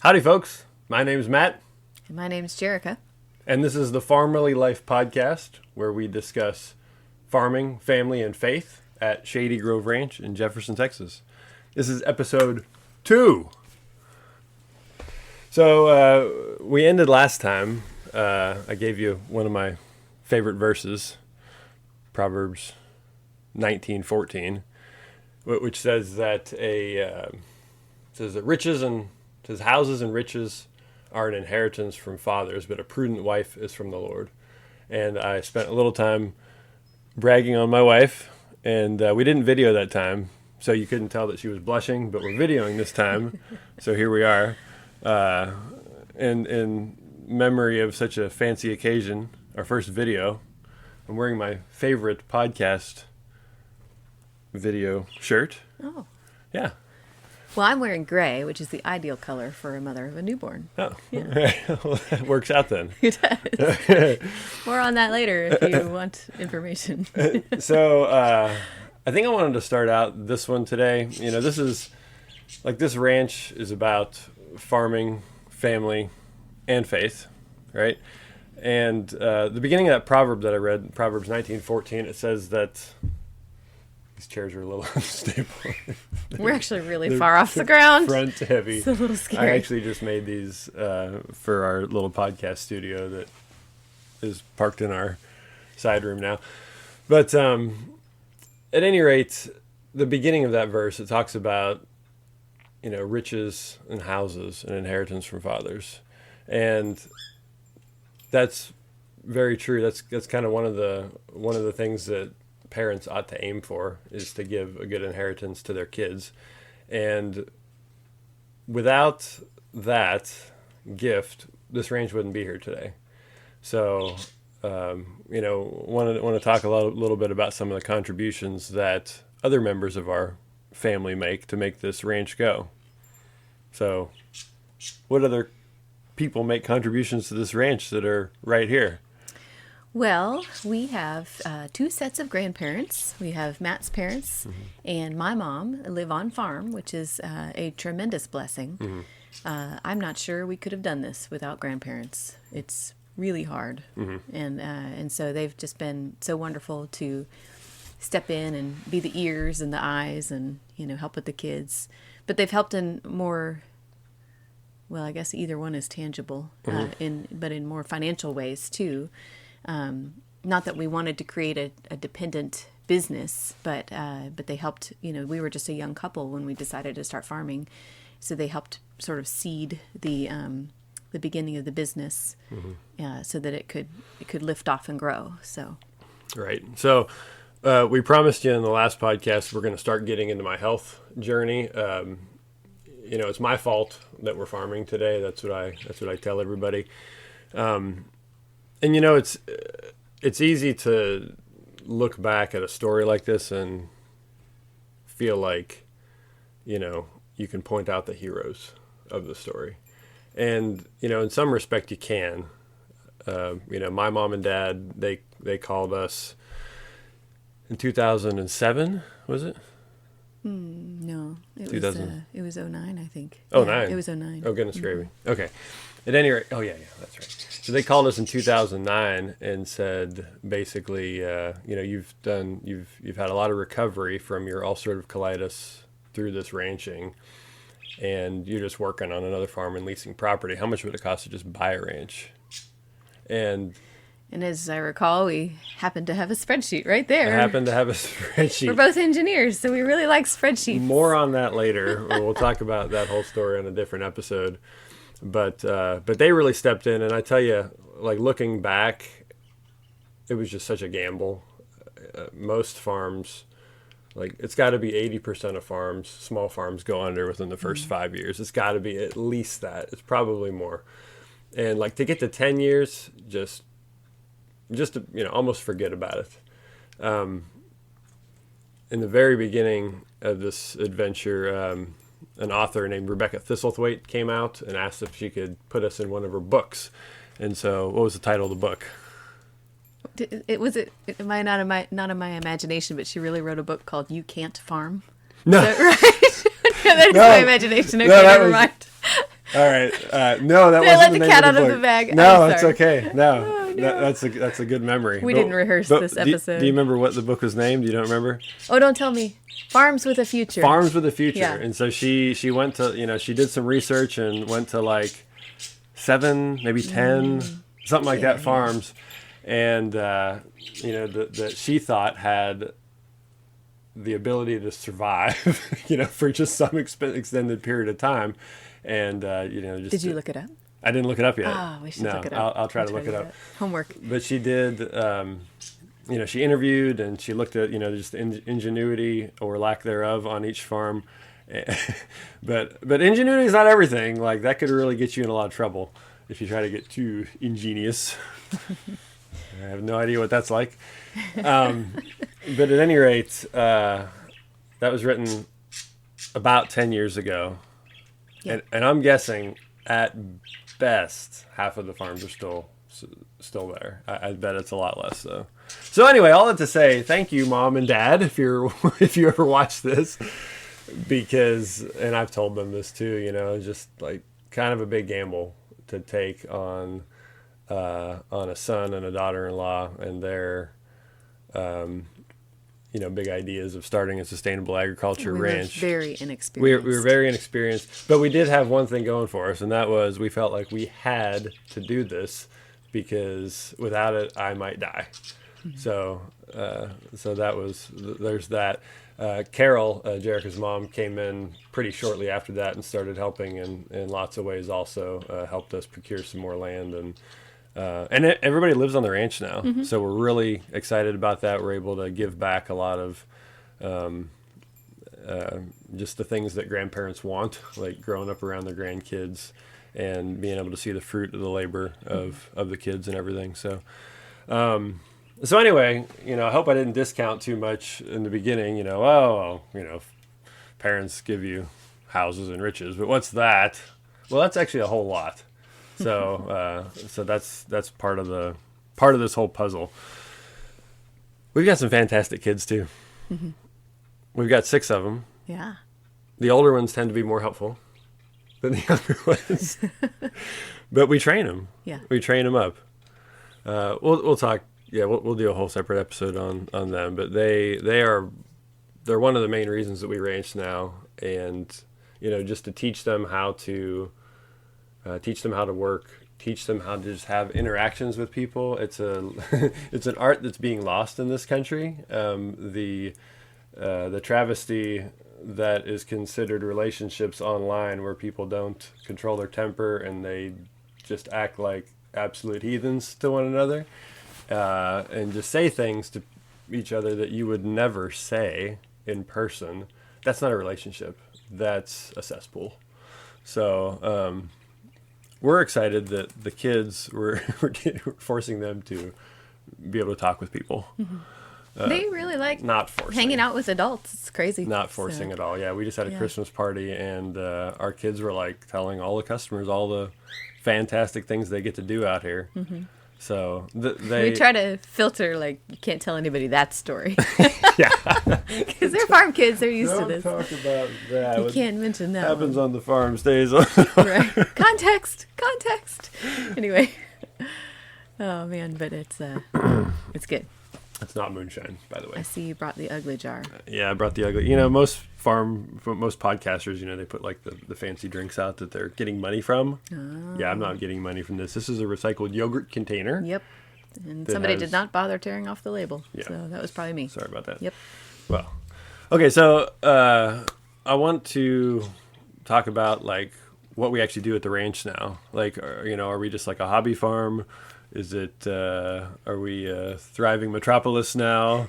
Howdy, folks. My name's Matt. And my name's Jerica. And this is the FARMily Life podcast, where we discuss farming, family, and faith at Shady Grove Ranch in Jefferson, Texas. This is episode 2. So we ended last time. I gave you one of my favorite verses, Proverbs 19:14, which says that houses and riches are an inheritance from fathers, but a prudent wife is from the Lord. And I spent a little time bragging on my wife, and we didn't video that time, so you couldn't tell that she was blushing, but we're videoing this time, so here we are. In memory of such a fancy occasion, our first video, I'm wearing my favorite podcast video shirt. Oh. Yeah. Well, I'm wearing gray, which is the ideal color for a mother of a newborn. Oh, yeah. Well, that works out then. It does. More on that later if you want information. So I think I wanted to start out this one today. You know, this ranch is about farming, family, and faith, right? And the beginning of that proverb that I read, Proverbs 19:14, it says that these chairs are a little unstable. We're actually really far off the ground. Front heavy. It's a little scary. I actually just made these for our little podcast studio that is parked in our side room now. But at any rate, the beginning of that verse, it talks about, you know, riches and houses and inheritance from fathers. And that's very true. That's kind of one of the things that parents ought to aim for, is to give a good inheritance to their kids. And without that gift, this ranch wouldn't be here today. So, you know, want to talk a little bit about some of the contributions that other members of our family make to make this ranch go. So, what other people make contributions to this ranch that are right here? Well, we have 2 sets of grandparents. We have Matt's parents and my mom live on farm, which is a tremendous blessing. I'm not sure we could have done this without grandparents. It's really hard. And so they've just been so wonderful to step in and be the ears and the eyes and, you know, help with the kids. But they've helped in more, well, I guess either one is tangible, but in more financial ways too. Not that we wanted to create a dependent business, but they helped. You know, we were just a young couple when we decided to start farming, so they helped sort of seed the beginning of the business, so that it could lift off and grow. So, right. So, we promised you in the last podcast we're going to start getting into my health journey. You know, it's my fault that we're farming today. That's what I tell everybody. And you know, it's easy to look back at a story like this and feel like, you know, you can point out the heroes of the story. And, you know, in some respect you can. You know, my mom and dad, they called us in 2007, was it? No, it was 09, I think. Oh, yeah, 9. It was 09. Oh, goodness gravy. Okay. At any rate, yeah, that's right. So they called us in 2009 and said, basically, you know, you've had a lot of recovery from your ulcerative colitis through this ranching, and you're just working on another farm and leasing property. How much would it cost to just buy a ranch? And as I recall, we happened to have a spreadsheet right there. I happened to have a spreadsheet. We're both engineers, so we really like spreadsheets. More on that later. We'll talk about that whole story on a different episode. But they really stepped in, and I tell you, like, looking back, it was just such a gamble. Most farms, like, it's got to be 80% of farms, small farms, go under within the first 5 years. It's got to be at least that. It's probably more. And, like, to get to 10 years, just to, you know, almost forget about it. In the very beginning of this adventure, an author named Rebecca Thistlethwaite came out and asked if she could put us in one of her books. And so, what was the title of the book? Am I not in my imagination, but she really wrote a book called You Can't Farm? No. Is that right? That's my imagination. Okay, never mind. All right. No, that Did I wasn't let the the name cat of out the of book. the bag? No, I'm it's sorry. okay. No, Oh, no. that's a good memory. We didn't rehearse this episode. Do you remember what the book was named? You don't remember? Oh, don't tell me. Farms with a Future. Farms with a Future. Yeah. And so she went to, she did some research and went to like 7, maybe 10, something like that farms. And, that she thought had the ability to survive, for just some extended period of time. And, just. Did you look it up? I didn't look it up yet. Oh, we should look it up. I'll try to look it up. Homework. But she did, she interviewed and she looked at, just ingenuity or lack thereof on each farm. But ingenuity is not everything. Like, that could really get you in a lot of trouble if you try to get too ingenious. I have no idea what that's like. But at any rate, that was written about 10 years ago. Yeah. And I'm guessing at best half of the farms are still there. I bet it's a lot less though. So anyway, all that to say, thank you, Mom and Dad, if you ever watch this, because, and I've told them this too, just like kind of a big gamble to take on a son and a daughter-in-law and their big ideas of starting a sustainable agriculture ranch. We were very inexperienced. We were very inexperienced, but we did have one thing going for us, and that was we felt like we had to do this because without it, I might die. Mm-hmm. So there's that. Carol, Jerica's mom, came in pretty shortly after that and started helping in lots of ways. Also helped us procure some more land and everybody lives on the ranch now, mm-hmm. So we're really excited about that. We're able to give back a lot of just the things that grandparents want, like growing up around their grandkids and being able to see the fruit of the labor of the kids and everything. So anyway, I hope I didn't discount too much in the beginning. Parents give you houses and riches, but what's that? Well, that's actually a whole lot. So that's part of this whole puzzle. We've got some fantastic kids too. Mm-hmm. We've got 6 of them. Yeah. The older ones tend to be more helpful than the younger ones, but we train them. Yeah. We train them up. We'll talk. Yeah, we'll do a whole separate episode on them. But they're one of the main reasons that we ranch now, and just to teach them how to. Teach them how to work, teach them how to just have interactions with people. It's an art that's being lost in this country. The travesty that is considered relationships online, where people don't control their temper and they just act like absolute heathens to one another, and just say things to each other that you would never say in person. That's not a relationship. That's a cesspool. So, we're excited that the kids we're forcing them to be able to talk with people. Mm-hmm. They really like not forcing. Hanging out with adults. It's crazy. Not forcing at all. Yeah, we just had a Christmas party, and our kids were like telling all the customers all the fantastic things they get to do out here. Mm-hmm. So we try to filter, like, you can't tell anybody that story. Yeah. Because they're farm kids. They're used to Don't this. talk about that. You can't mention that. Happens on the farm, stays on. Right. Context. Anyway. Oh, man, but it's good. It's not moonshine, by the way. I see you brought the ugly jar. Yeah, I brought the ugly. Most podcasters, they put like the fancy drinks out that they're getting money from. Oh. Yeah, I'm not getting money from this. This is a recycled yogurt container. Yep. And somebody did not bother tearing off the label. Yeah. So that was probably me. Sorry about that. Yep. Well, okay, so I want to talk about like what we actually do at the ranch now. Like, are we just like a hobby farm? Is it, are we a thriving metropolis now?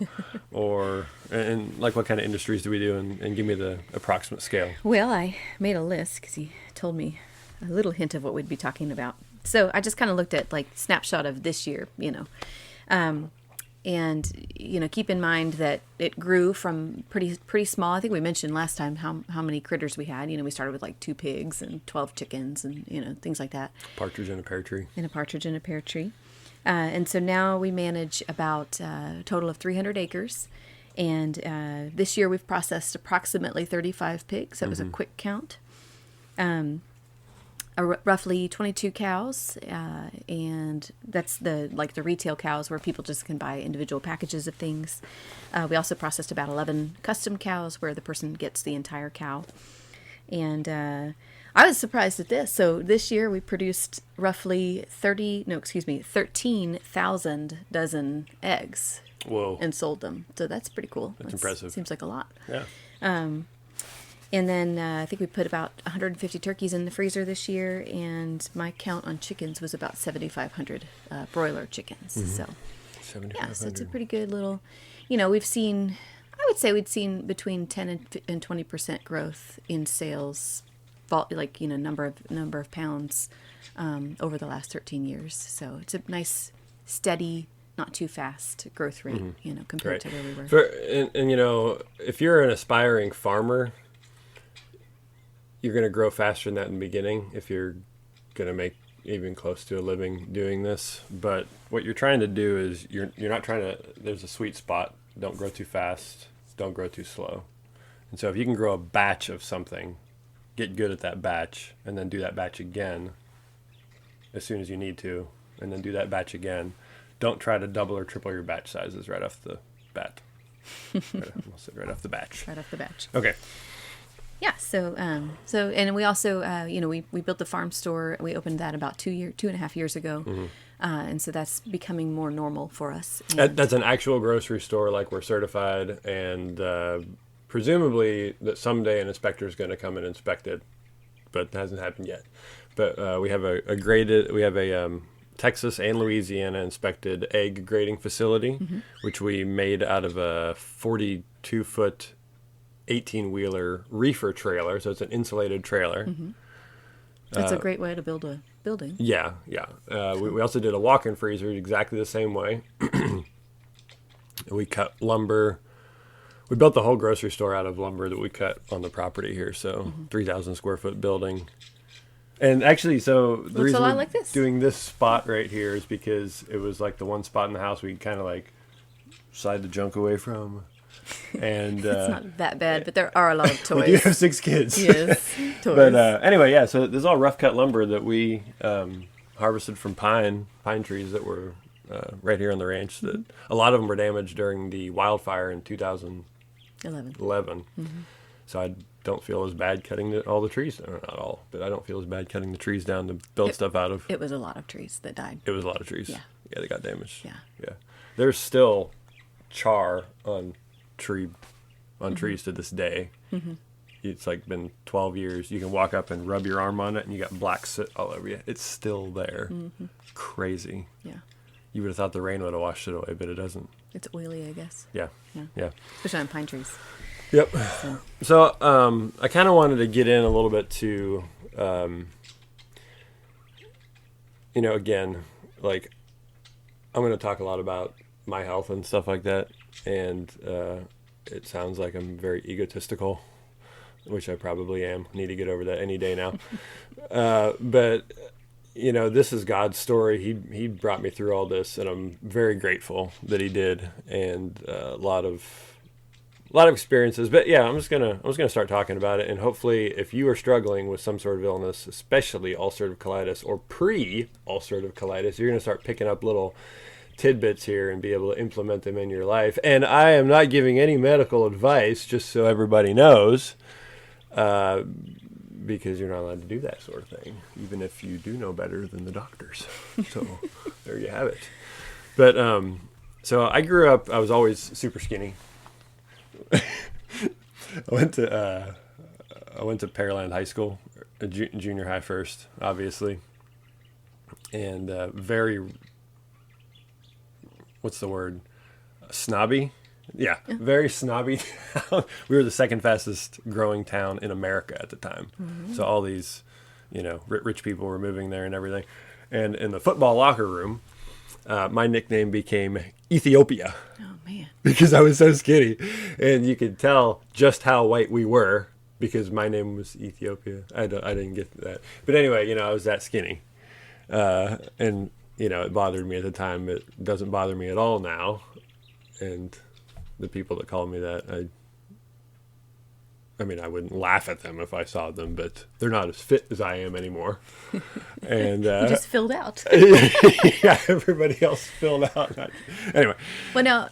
Or, and like what kind of industries do we do? And give me the approximate scale. Well, I made a list because he told me a little hint of what we'd be talking about. So I just kind of looked at like snapshot of this year, and, keep in mind that it grew from pretty small. I think we mentioned last time how many critters we had. We started with like 2 pigs and 12 chickens and, things like that. Partridge in a pear tree. And so now we manage about a total of 300 acres. And this year we've processed approximately 35 pigs. That was a quick count. roughly 22 cows, and that's the retail cows where people just can buy individual packages of things. We also processed about 11 custom cows where the person gets the entire cow. And I was surprised at this. So this year we produced roughly 13,000 dozen eggs. Whoa. And sold them. So that's pretty cool. That's impressive. Seems like a lot. Yeah. And then I think we put about 150 turkeys in the freezer this year, and my count on chickens was about 7,500 broiler chickens. Mm-hmm. So, 7,500. yeah, so it's a pretty good little, we've seen, I would say we'd seen between 10 and 20% growth in sales, number of pounds over the last 13 years. So it's a nice, steady, not too fast growth rate, compared to where we were. And if you're an aspiring farmer, you're going to grow faster than that in the beginning if you're going to make even close to a living doing this. But what you're trying to do is you're not trying to, there's a sweet spot. Don't grow too fast. Don't grow too slow. And so if you can grow a batch of something, get good at that batch, and then do that batch again as soon as you need to, and then do that batch again. Don't try to double or triple your batch sizes right off the bat. Right off the batch. Right off the batch. Okay. Yeah. So and we also, we built the farm store. We opened that about 2.5 years ago. Mm-hmm. And so that's becoming more normal for us. That's an actual grocery store, like we're certified, and presumably that someday an inspector is going to come and inspect it, but it hasn't happened yet. But we have a Texas and Louisiana inspected egg grading facility, which we made out of a 42-foot 18-wheeler reefer trailer. So it's an insulated trailer. That's a great way to build a building. Yeah. We also did a walk-in freezer exactly the same way. We cut lumber. We built the whole grocery store out of lumber that we cut on the property here. So 3,000 square foot building. And actually, so the reason we're doing this spot right here is because it was like the one spot in the house we kind of like slide the junk away from. And it's not that bad, but there are a lot of toys. We do have 6 kids. Yes, toys. But anyway, yeah, so this is all rough cut lumber that we harvested from pine trees that were right here on the ranch. That a lot of them were damaged during the wildfire in 2011. So I don't feel as bad cutting all the trees. Or not all, but I don't feel as bad cutting the trees down to build stuff out of. It was a lot of trees that died. It was a lot of trees. Yeah, they got damaged. Yeah. There's still char on trees to this day. It's like been 12 years. You can walk up and rub your arm on it and you got black soot all over you. It's still there. Crazy. Yeah. You would have thought the rain would have washed it away, but it doesn't. It's oily, I guess. Yeah. Especially on pine trees. Yep. So I kind of wanted to get in a little bit to, again, like I'm going to talk a lot about my health and stuff like that. And it sounds like I'm very egotistical, which I probably am. Need to get over that any day now. But this is God's story. He brought me through all this, and I'm very grateful that He did. And a lot of experiences. But yeah, I'm just gonna start talking about it. And hopefully, if you are struggling with some sort of illness, especially ulcerative colitis or pre-ulcerative colitis, you're gonna start picking up little tidbits here and be able to implement them in your life. And I am not giving any medical advice, just so everybody knows, because you're not allowed to do that sort of thing, even if you do know better than the doctors. So there you have it. But so I grew up, I was always super skinny. I went to Pearland High School, junior high first, obviously, and what's the word? Snobby? Yeah, very snobby town. We were the second fastest growing town in America at the time. So all these, rich people were moving there and everything. And in the football locker room, my nickname became Ethiopia. Oh, man. Because I was so skinny. And you could tell just how white we were because my name was Ethiopia. I didn't get that. But anyway, I was that skinny. And it bothered me at the time. It doesn't bother me at all now. And the people that called me that, I mean, I wouldn't laugh at them if I saw them, but they're not as fit as I am anymore. And You just filled out. yeah, everybody else filled out. Anyway. Well, now,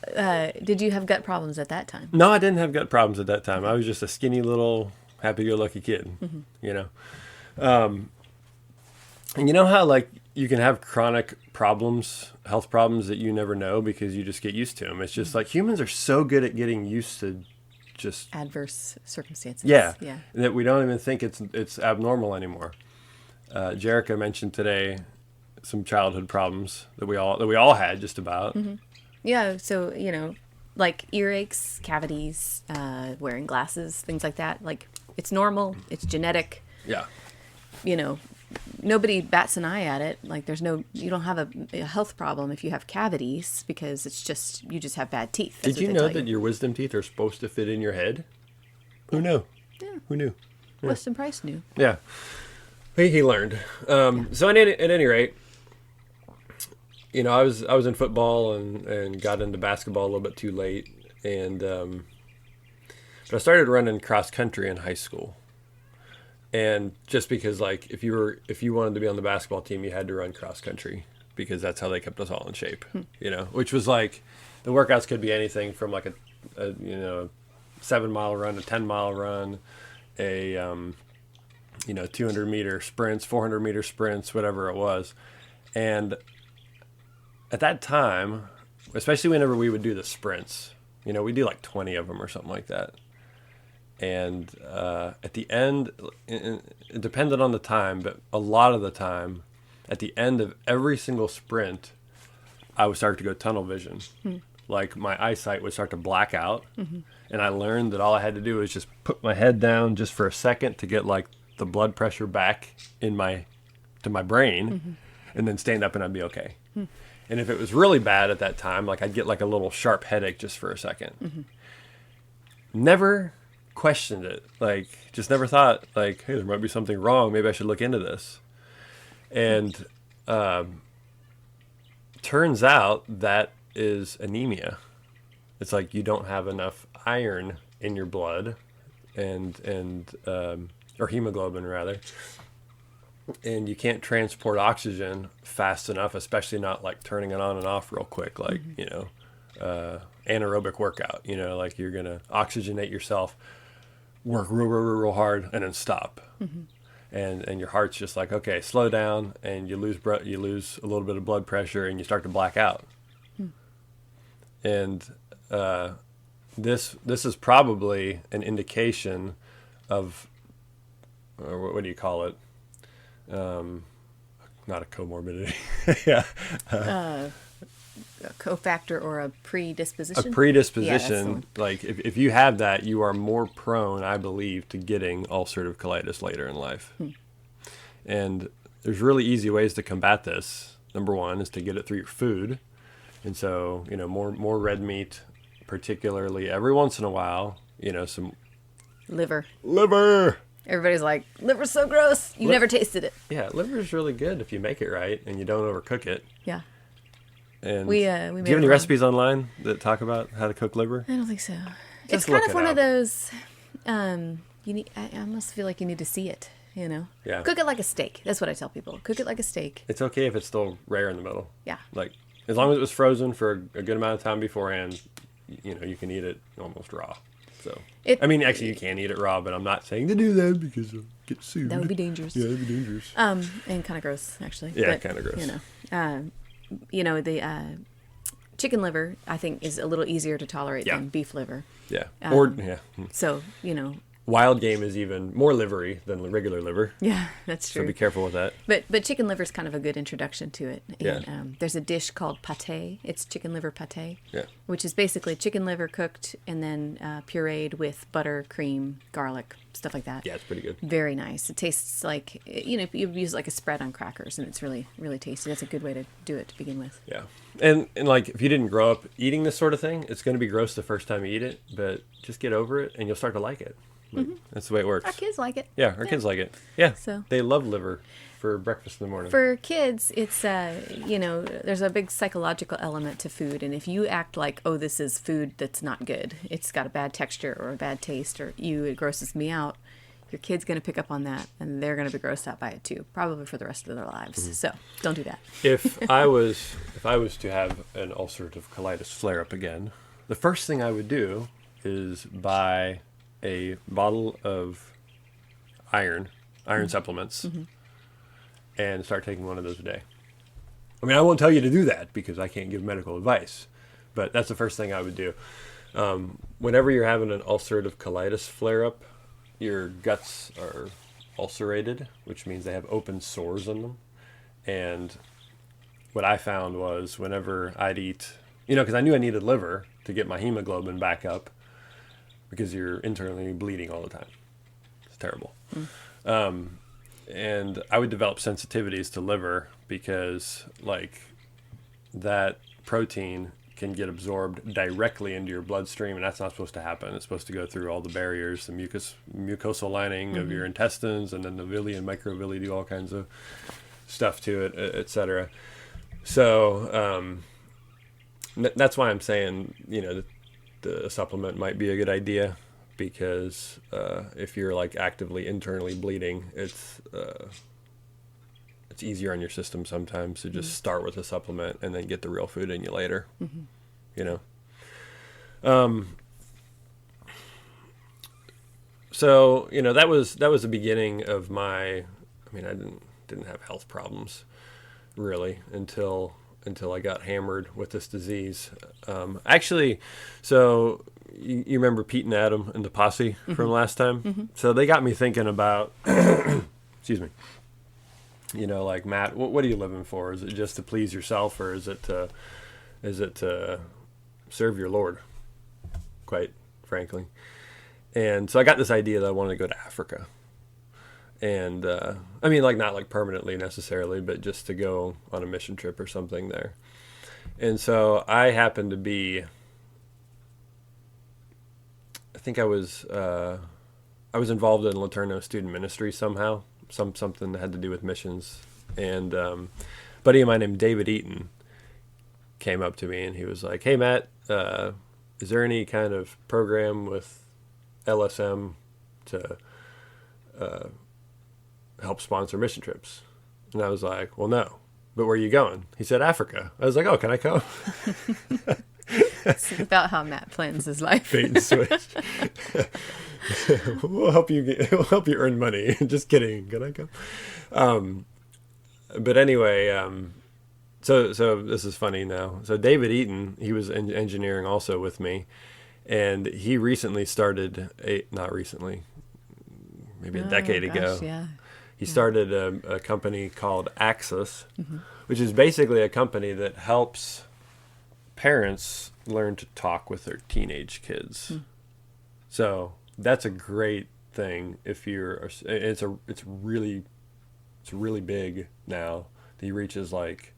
did you have gut problems at that time? No, I didn't have gut problems at that time. I was just a skinny little happy-go-lucky kid, you know. And you know how, like, you can have chronic problems, health problems that you never know because you just get used to them. It's just like humans are so good at getting used to just Adverse circumstances. Yeah. Yeah. That we don't even think it's abnormal anymore. Jerica mentioned today some childhood problems that we all had just about. Yeah. So, you know, like earaches, cavities, wearing glasses, things like that. Like, it's normal. It's genetic. Yeah. You know, nobody bats an eye at it. Like, you don't have a health problem if you have cavities because you just have bad teeth. That's Did you know that your wisdom teeth are supposed to fit in your head? Who knew? Yeah. Who knew? Yeah. Weston Price knew. Yeah. He learned. So at any rate, you know, I was in football and got into basketball a little bit too late, and but I started running cross country in high school. And just because, like, if you wanted to be on the basketball team, you had to run cross country because that's how they kept us all in shape, you know, which was like the workouts could be anything from like a 7-mile run, a 10-mile run, a 200-meter sprints, 400-meter sprints, whatever it was. And at that time, especially whenever we would do the sprints, you know, we do like 20 of them or something like that. And at the end, it depended on the time, but a lot of the time, at the end of every single sprint, I would start to go tunnel vision. Like, my eyesight would start to black out. And I learned that all I had to do was just put my head down just for a second to get, like, the blood pressure back to my brain, and then stand up and I'd be okay. And if it was really bad at that time, like, I'd get like a little sharp headache just for a second. Never questioned it, like, just never thought, like, hey, there might be something wrong, maybe I should look into this. And turns out that is anemia. It's like you don't have enough iron in your blood, and or hemoglobin rather, and you can't transport oxygen fast enough, especially not like turning it on and off real quick, like you know, anaerobic workout, you know, like you're gonna oxygenate yourself, work real hard, and then stop. And your heart's just like, okay, slow down, and you lose a little bit of blood pressure, and you start to black out. And this is probably an indication of, or what do you call it? Not a comorbidity. Yeah. A cofactor or a predisposition? A predisposition. Yeah, that's the one. Like, if you have that, you are more prone, I believe, to getting ulcerative colitis later in life. And there's really easy ways to combat this. Number one is to get it through your food. And so, you know, more red meat, particularly every once in a while, you know, some Liver. Everybody's like, liver's so gross. You never tasted it. Yeah, liver's really good if you make it right and you don't overcook it. Yeah. And we do you made have any recipes online that talk about how to cook liver? I don't think so. Just It's kind look of one it of up. those. I almost feel like you need to see it. You know. Yeah. Cook it like a steak. That's what I tell people. Cook it like a steak. It's okay if it's still rare in the middle. Yeah. Like, as long as it was frozen for a good amount of time beforehand, you know, you can eat it almost raw. So, I mean, actually, you can eat it raw, but I'm not saying to do that because you'll get sued. That would be dangerous. Yeah, that'd be dangerous. And kind of gross, actually. Yeah, But, kind of gross. The chicken liver, I think, is a little easier to tolerate Yeah. than beef liver. Yeah. Um, Yeah. So, Wild game is even more livery than regular liver. yeah, that's true. So be careful with that. But chicken liver is kind of a good introduction to it. And, Yeah. there's a dish called pate. It's chicken liver pate. Yeah. Which is basically chicken liver cooked and then pureed with butter, cream, garlic, stuff like that. Yeah, it's pretty good. Very nice. It tastes like, you use like a spread on crackers, and it's really, really tasty. That's a good way to do it to begin with. Yeah. And like, if you didn't grow up eating this sort of thing, it's going to be gross the first time you eat it, but just get over it and you'll start to like it. Like, that's the way it works. Our kids like it. Yeah, our kids like it. Yeah, So they love liver for breakfast in the morning. for kids, it's there's a big psychological element to food, and if you act like, oh, this is food that's not good, it's got a bad texture or a bad taste, or it grosses me out, your kid's going to pick up on that, and they're going to be grossed out by it too, probably for the rest of their lives. So don't do that. If I was to have an ulcerative colitis flare up again, the first thing I would do is buy a bottle of iron supplements and start taking one of those a day. I mean, I won't tell you to do that because I can't give medical advice, but that's the first thing I would do. Whenever you're having an ulcerative colitis flare up, your guts are ulcerated, which means they have open sores in them. And what I found was whenever I'd eat, because I knew I needed liver to get my hemoglobin back up because you're internally bleeding all the time. It's terrible. And I would develop sensitivities to liver because like that protein can get absorbed directly into your bloodstream, and that's not supposed to happen. It's supposed to go through all the barriers, the mucosal lining of your intestines, and then the villi and microvilli do all kinds of stuff to it, etc. So that's why I'm saying, the supplement might be a good idea, because if you're like actively internally bleeding, it's easier on your system sometimes to just start with a supplement and then get the real food in you later. So that was the beginning of my. I mean, I didn't have health problems really until I got hammered with this disease. Actually, so you remember Pete and Adam and the posse from last time? So they got me thinking about. Excuse me. Like, Matt, what are you living for? Is it just to please yourself, or is it to serve your Lord? Quite frankly. And so I got this idea that I wanted to go to Africa. And, I mean, like, not like permanently necessarily, but just to go on a mission trip or something there. And so I happened to be, I think I was involved in Laterno student ministry somehow. Something that had to do with missions. And a buddy of mine named David Eaton came up to me and he was like, "Hey, Matt, is there any kind of program with LSM to help sponsor mission trips?" And I was like, "Well, no. But where are you going?" He said, "Africa." I was like, "Oh, can I come?" It's about how Matt plans his life. Bait and switch. We'll help you earn money. Just kidding. Can I come? But anyway, so this is funny now. So David Eaton, he was engineering also with me, and he recently started not recently, maybe a decade ago. Yeah. He started a company called Axis, which is basically a company that helps parents learn to talk with their teenage kids. So that's a great thing. If you're, it's really big now. He reaches like,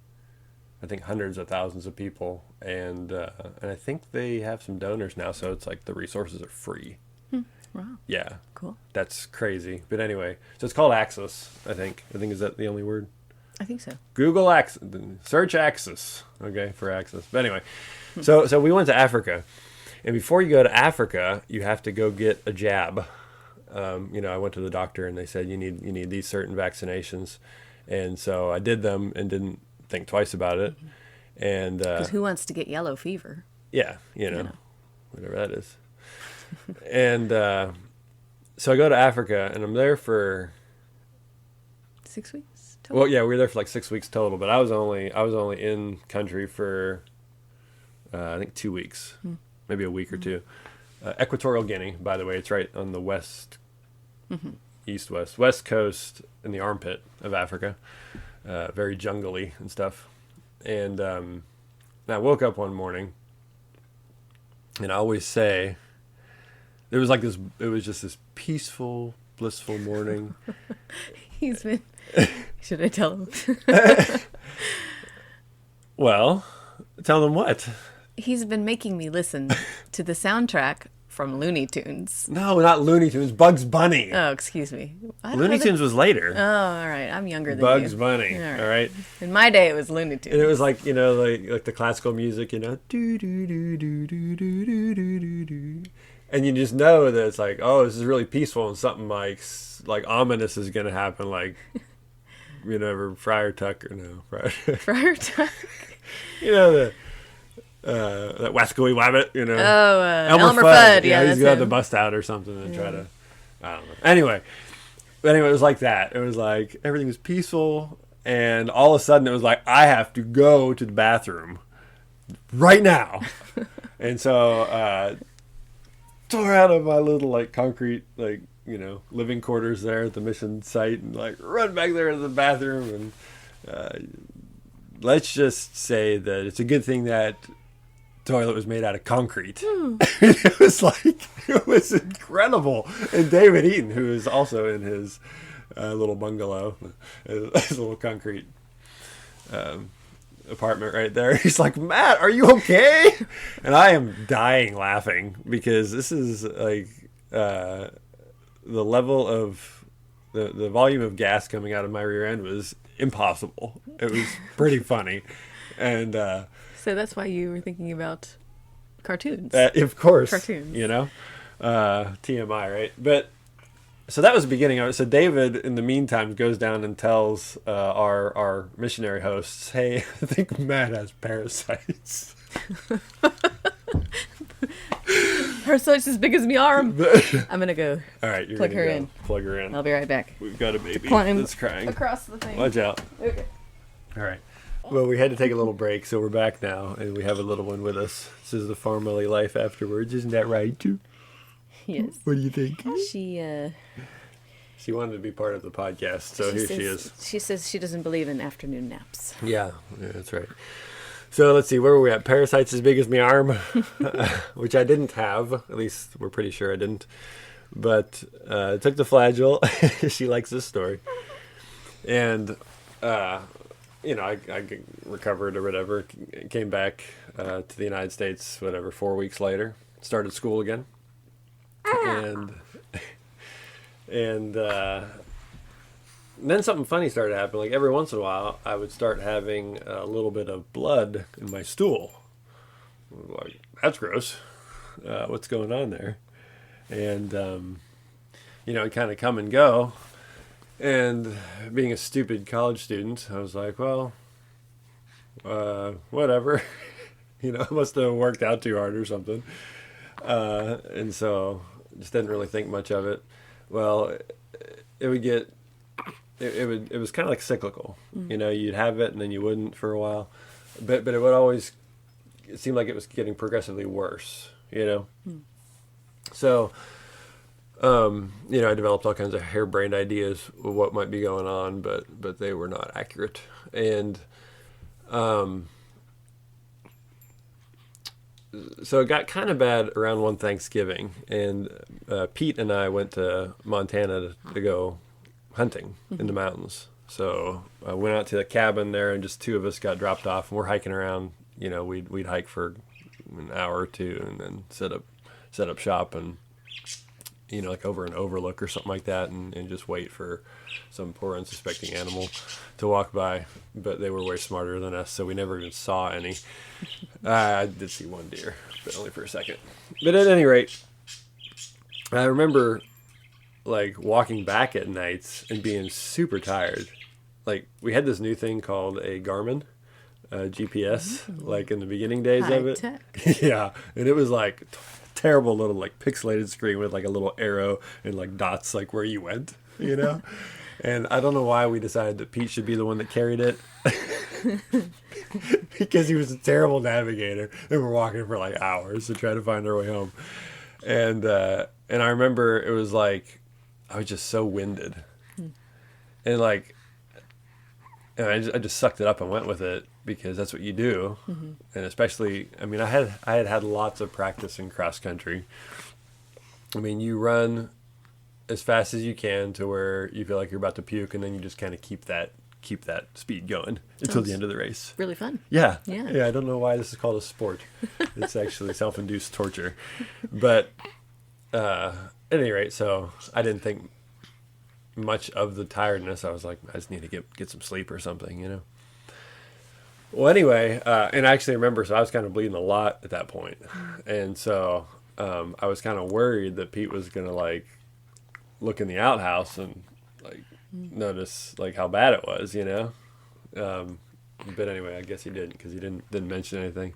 I think, hundreds of thousands of people, and I think they have some donors now. So it's like the resources are free. Wow. Yeah. Cool. That's crazy. But anyway, so it's called Axis. I think is that the only word? I think so. Google Axis, search Axis, okay, for Axis. But anyway, so we went to Africa, and before you go to Africa, you have to go get a jab. I went to the doctor, and they said you need these certain vaccinations, and so I did them and didn't think twice about it. And because who wants to get yellow fever? Yeah, whatever that is. And so I go to Africa, and I'm there for 6 weeks total? Well, yeah, we were there for like 6 weeks total, but I was only in country for I think 2 weeks, maybe a week or two. Equatorial Guinea, by the way, it's right on the west coast in the armpit of Africa, very jungly and stuff. And I woke up one morning, and I always say, it was just this peaceful, blissful morning. He's been. Should I tell him? Well, tell them what? He's been making me listen to the soundtrack from Looney Tunes. No, not Looney Tunes. Bugs Bunny. Oh, excuse me. Looney Tunes was later. Oh, all right. I'm younger than Bugs you. Bunny. All right. In my day, it was Looney Tunes. And it was like, you know, like the classical music, you know, do do do do do do do do do, and you just know that it's like, oh, this is really peaceful, and something like ominous is gonna happen, like, you know, Friar Tuck or no, Friar Tuck. You know that Wascoey Wabbit, you know. Oh, Elmer Fudd. Yeah, he's that's got him. to bust out or something and try to, I don't know. Anyway, it was like that. It was like everything was peaceful, and all of a sudden it was like, I have to go to the bathroom right now. And so tore out of my little like concrete, like, you know, living quarters there at the mission site, and like run back there to the bathroom. And let's just say that it's a good thing that toilet was made out of concrete. It was incredible. And David Eaton, who is also in his little bungalow, his little concrete apartment right there, he's like, Matt, are you okay? And I am dying laughing, because this is like the level of the volume of gas coming out of my rear end was impossible. It was pretty funny. And So that's why you were thinking about cartoons. of course, Cartoons. you know, TMI, right? But so that was the beginning of it. So David, in the meantime, goes down and tells our missionary hosts, "Hey, I think Matt has parasites." Parasites as big as my arm. I'm gonna go. All right, you're Plug gonna her go. in. Plug her in. I'll be right back. We've got a baby Climb that's crying. across the thing. Watch out. Okay. All right. Well, we had to take a little break, so we're back now, and we have a little one with us. This is the FARMily life afterwards, isn't that right? Yes. What do you think? She wanted to be part of the podcast, so here she is. She says she doesn't believe in afternoon naps. Yeah, that's right. So let's see, where were we at? Parasites as big as my arm, which I didn't have. At least we're pretty sure I didn't. But I took the Flagyl. She likes this story. And, you know, I recovered or whatever. Came back to the United States, 4 weeks later. Started school again. And then something funny started happening. Like every once in a while, I would start having a little bit of blood in my stool. Like, that's gross. What's going on there? And, you know, it kind of come and go. And being a stupid college student, I was like, well, whatever. You know, I must have worked out too hard or something. And so just didn't really think much of it. Well, it would get, it was kind of like cyclical. Mm-hmm. You know, you'd have it and then you wouldn't for a while. But it would always, it seemed like it was getting progressively worse, you know? Mm. So, you know, I developed all kinds of harebrained ideas of what might be going on, but they were not accurate. And, so it got kind of bad around one Thanksgiving, and Pete and I went to Montana to go hunting in the mountains. So I went out to the cabin there, and just two of us got dropped off, and we're hiking around. You know, we'd hike for an hour or two, and then set up shop, and you know, like over an overlook or something like that, and just wait for some poor unsuspecting animal to walk by. But they were way smarter than us, so we never even saw any. I did see one deer, but only for a second. But at any rate, I remember like walking back at nights and being super tired. Like we had this new thing called a Garmin GPS, like in the beginning days of it. Tech. Yeah, and it was like terrible little like pixelated screen with like a little arrow and like dots like where you went, you know. And I don't know why we decided that Pete should be the one that carried it. Because he was a terrible navigator, and we're walking for like hours to try to find our way home. And I remember it was like I was just so winded, and like, and I just sucked it up and went with it because that's what you do. Mm-hmm. And especially, I mean, I had lots of practice in cross country. I mean, you run as fast as you can to where you feel like you're about to puke, and then you just kind of keep that speed going until the end of the race. Really fun. Yeah. I don't know why this is called a sport. It's actually self-induced torture. But at any rate, so I didn't think much of the tiredness. I was like, I just need to get some sleep or something, you know. Well, anyway, and I actually remember, so I was kind of bleeding a lot at that point, and so I was kind of worried that Pete was gonna like look in the outhouse and like notice like how bad it was, you know. But anyway, I guess he didn't because he didn't mention anything.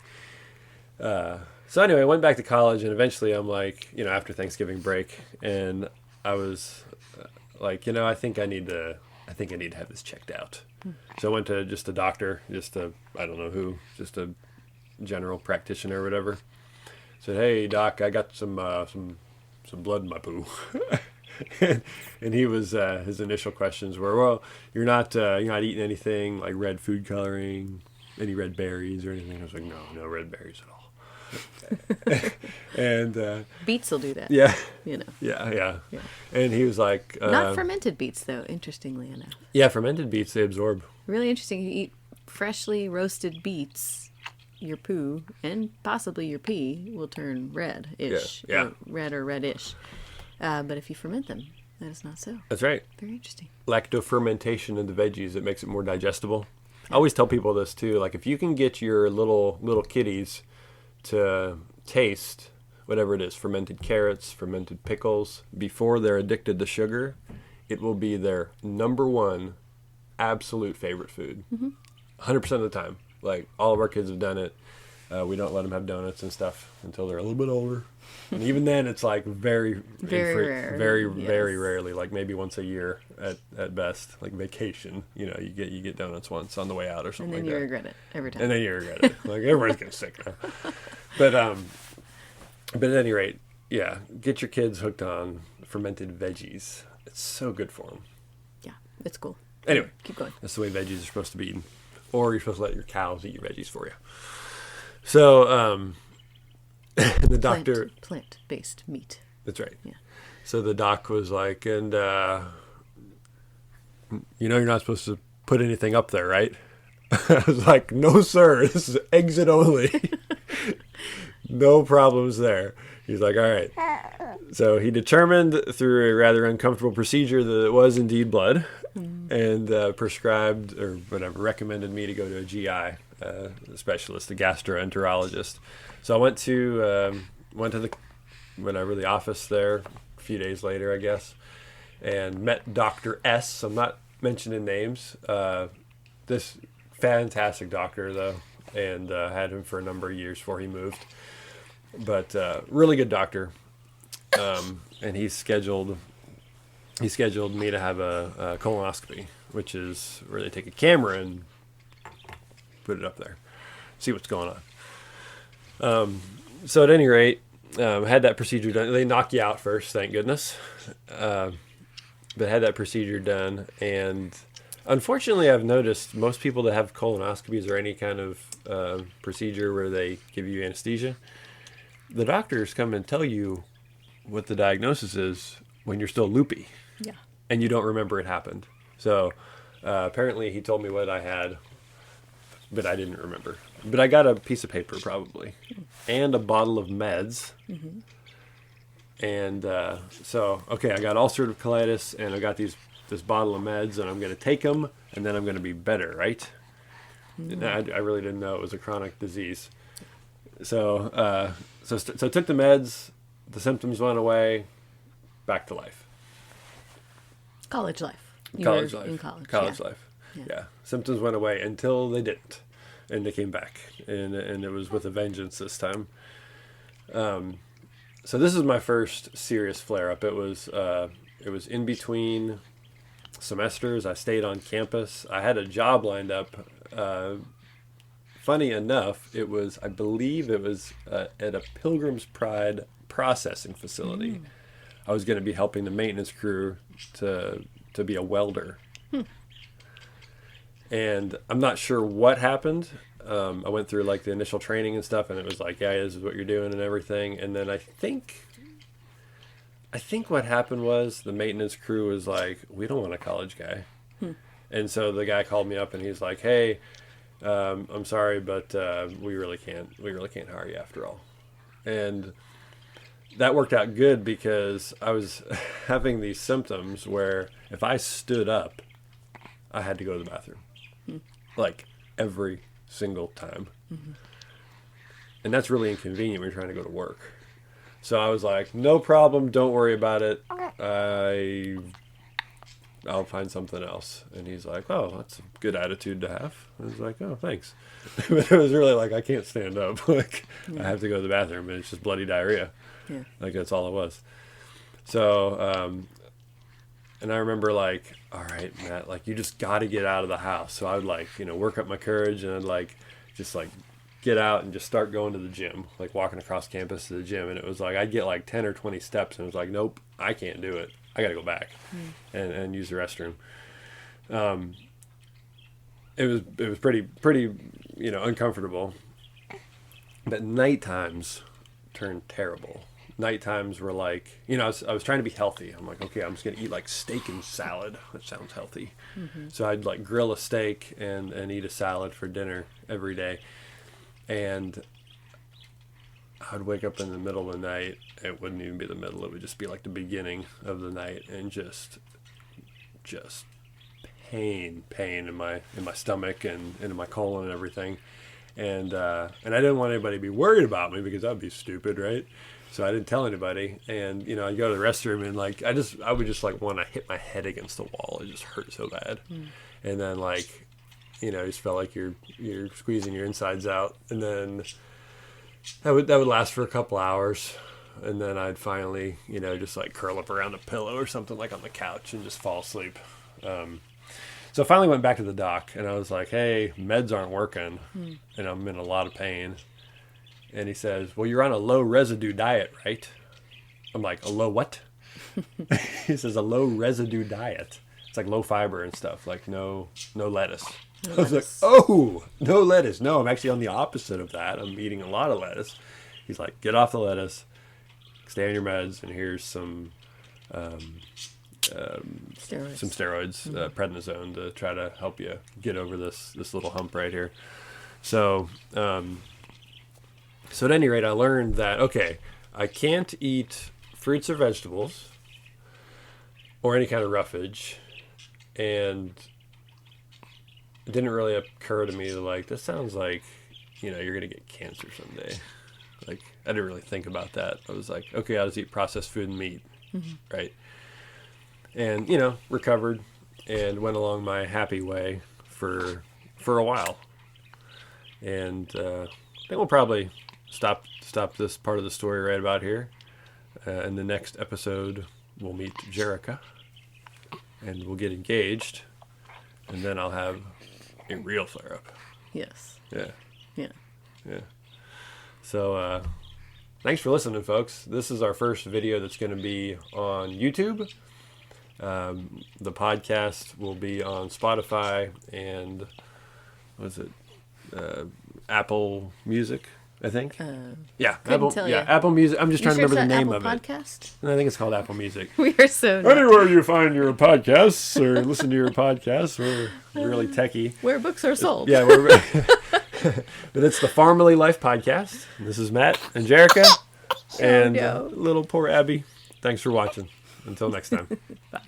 So anyway, I went back to college, and eventually I'm like, you know, after Thanksgiving break, and I was like, you know, I think I need to have this checked out. So I went to just a doctor, I don't know who, just a general practitioner or whatever. Said, hey doc, I got some blood in my poo. And he was his initial questions were, well, you're not eating anything like red food coloring, any red berries or anything. I was like, no red berries at all. And Beets will do that. yeah, You know. yeah. And he was like, Not fermented beets, though, interestingly enough. yeah, fermented beets, they absorb. Really interesting. You eat freshly roasted beets, your poo and possibly your pee will turn red-ish. Yeah. Or red or reddish. But if you ferment them, that is not so. That's right. Very interesting. Lactofermentation in the veggies, it makes it more digestible. I always tell people this too, like if you can get your little kitties to taste whatever it is, fermented carrots, fermented pickles, before they're addicted to sugar, it will be their number one absolute favorite food. 100% of the time. Like all of our kids have done it. We don't let them have donuts and stuff until they're a little bit older. And even then it's like very rare. very Yes. very rarely, like maybe once a year at best, like vacation, you know, you get donuts once on the way out or And something then like you that. regret it every time. And then you regret it. Like everybody's getting sick now. But at any rate, yeah, get your kids hooked on fermented veggies. It's so good for them. Yeah, it's cool. Anyway, Keep going. that's the way veggies are supposed to be eaten, or you're supposed to let your cows eat your veggies for you. So the doctor, Plant-based meat. that's right. Yeah. So the doc was like, and you know, you're not supposed to put anything up there, right? I was like, no, sir. This is exit only. No problems there. He's like, all right. So he determined through a rather uncomfortable procedure that it was indeed blood, and prescribed or whatever, recommended me to go to a GI specialist, a gastroenterologist. So I went to the office there a few days later, I guess, and met Dr. S. I'm not mentioning names. This fantastic doctor, though, and had him for a number of years before he moved. But really good doctor, and he scheduled me to have a colonoscopy, which is where they take a camera and put it up there, see what's going on. So at any rate, had that procedure done. They knock you out first, thank goodness. But had that procedure done, and unfortunately, I've noticed most people that have colonoscopies or any kind of procedure where they give you anesthesia, the doctors come and tell you what the diagnosis is when you're still loopy. Yeah. And you don't remember it happened. So apparently he told me what I had, but I didn't remember. But I got a piece of paper probably, and a bottle of meds. Mm-hmm. And so, okay, I got ulcerative colitis, and I got this bottle of meds, and I'm going to take them, and then I'm going to be better, right? Mm-hmm. I really didn't know it was a chronic disease. So so I took the meds, the symptoms went away, back to life. College life. College life. In college. College yeah. life. Yeah. Symptoms went away until they didn't, and they came back, and it was with a vengeance this time. So this is my first serious flare-up. It was in between semesters. I stayed on campus. I had a job lined up. Funny enough, I believe it was at a Pilgrim's Pride processing facility. I was going to be helping the maintenance crew to be a welder. And I'm not sure what happened. I went through like the initial training and stuff, and it was like, yeah, this is what you're doing and everything. And then I think what happened was the maintenance crew was like, we don't want a college guy. And so the guy called me up and he's like, hey, I'm sorry, but we really can't hire you after all. And that worked out good because I was having these symptoms where if I stood up, I had to go to the bathroom. Like every single time. And that's really inconvenient when you're trying to go to work. So I was like, no problem, don't worry about it. I'll find something else. And he's like, oh, that's a good attitude to have. I was like, oh, thanks. But it was really like, I can't stand up. Like, I have to go to the bathroom, and it's just bloody diarrhea. Yeah. Like, that's all it was. So, and I remember like, all right, Matt, like, you just got to get out of the house. So I would like, work up my courage, and I'd like, just like get out and just start going to the gym, like walking across campus to the gym. And it was like, I'd get like 10 or 20 steps, and it was like, nope, I can't do it. I got to go back and use the restroom. It was pretty, uncomfortable. But night times turned terrible. Night times were like, I was trying to be healthy. I'm like, okay, I'm just going to eat like steak and salad. That sounds healthy. So I'd like grill a steak and eat a salad for dinner every day. And I'd wake up in the middle of the night. It wouldn't even be the middle. It would just be like the beginning of the night, and just pain in my stomach and in my colon and everything. And I didn't want anybody to be worried about me because that'd be stupid, right? So I didn't tell anybody. And I'd go to the restroom, and like I would just like want to hit my head against the wall. It just hurt so bad. And then like you just felt like you're squeezing your insides out, and then that would last for a couple hours, and then I'd finally, just like curl up around a pillow or something like on the couch and just fall asleep. So I finally went back to the doc, and I was like, hey, meds aren't working, and I'm in a lot of pain. And he says, well, you're on a low residue diet, right? I'm like, a low what? He says, a low residue diet. It's like low fiber and stuff, like no lettuce. I was like, oh, no lettuce. No, I'm actually on the opposite of that. I'm eating a lot of lettuce. He's like, get off the lettuce, stay on your meds, and here's some steroids, prednisone, to try to help you get over this little hump right here. So, so at any rate, I learned that, okay, I can't eat fruits or vegetables or any kind of roughage, and it didn't really occur to me to like, this sounds like, you're going to get cancer someday. Like, I didn't really think about that. I was like, okay, I'll just eat processed food and meat. Right. And, recovered and went along my happy way for a while. And I think we'll probably stop this part of the story right about here. In the next episode, we'll meet Jerica, and we'll get engaged, and then I'll have a real flare-up. Yes. Yeah. So, thanks for listening, folks. This is our first video that's going to be on YouTube. The podcast will be on Spotify and, Apple Music, I think. Apple Music. I'm just trying to remember the name of it. Podcast? I think it's called Apple Music. We are so anywhere you find your podcasts or listen to your podcasts, we're really techie. Where books are sold. Yeah, but it's the FARMily Life Podcast. This is Matt and Jerica and little poor Abby. Thanks for watching. Until next time. Bye.